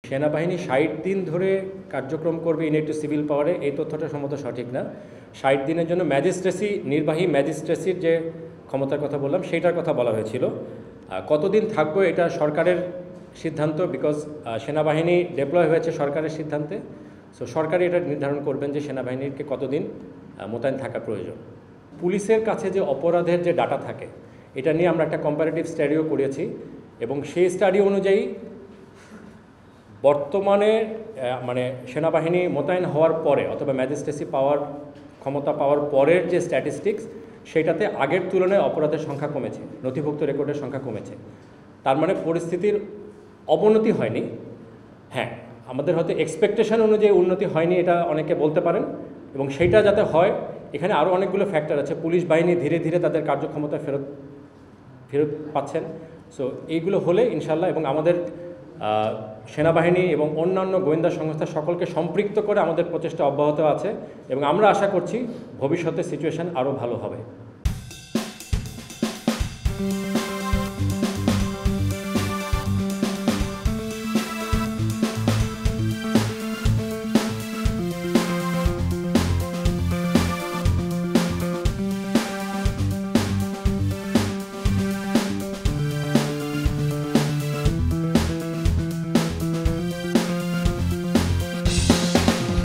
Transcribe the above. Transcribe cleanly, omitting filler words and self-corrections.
সেনাবাহিনী ৬০ দিন ধরে কার্যক্রম করবে ইনএক্টিভ সিভিল পাওয়ারে, এই তথ্যটা সম্ভবত সঠিক না। ৬০ দিনের জন্য ম্যাজিস্ট্রেসি, নির্বাহী ম্যাজিস্ট্রেসির যে ক্ষমতার কথা বললাম সেইটার কথা বলা হয়েছিল। কতদিন থাকবো এটা সরকারের সিদ্ধান্ত, বিকজ সেনাবাহিনী ডেপ্লয় হয়েছে সরকারের সিদ্ধান্তে। সো সরকারই এটা নির্ধারণ করবেন যে সেনাবাহিনীকে কতদিন মোতায়েন থাকা প্রয়োজন। পুলিশের কাছে যে অপরাধের যে ডাটা থাকে, এটা নিয়ে আমরা একটা কম্পারেটিভ স্টাডিও করেছি এবং সেই স্টাডি অনুযায়ী বর্তমানে মানে সেনাবাহিনী মোতায়েন হওয়ার পরে অথবা ম্যাজিস্ট্রেসি পাওয়ার ক্ষমতা পাওয়ার পরের যে স্ট্যাটিস্টিক্স, সেটাতে আগের তুলনায় অপরাধের সংখ্যা কমেছে, নথিভুক্ত রেকর্ডের সংখ্যা কমেছে। তার মানে পরিস্থিতির অবনতি হয়নি। হ্যাঁ, আমাদের হয়তো এক্সপেকটেশন অনুযায়ী উন্নতি হয়নি, এটা অনেকে বলতে পারেন, এবং সেইটা যাতে হয় এখানে আরও অনেকগুলো ফ্যাক্টর আছে। পুলিশ বাহিনী ধীরে ধীরে তাদের কার্যক্ষমতা ফেরত পাচ্ছেন। সো এইগুলো হলে ইনশাল্লাহ, এবং আমাদের সেনাবাহিনী এবং অন্যান্য গোয়েন্দা সংস্থা সকলকে সম্পৃক্ত করে আমাদের প্রচেষ্টা অব্যাহত আছে এবং আমরা আশা করছি ভবিষ্যতে সিচুয়েশন আরও ভালো হবে।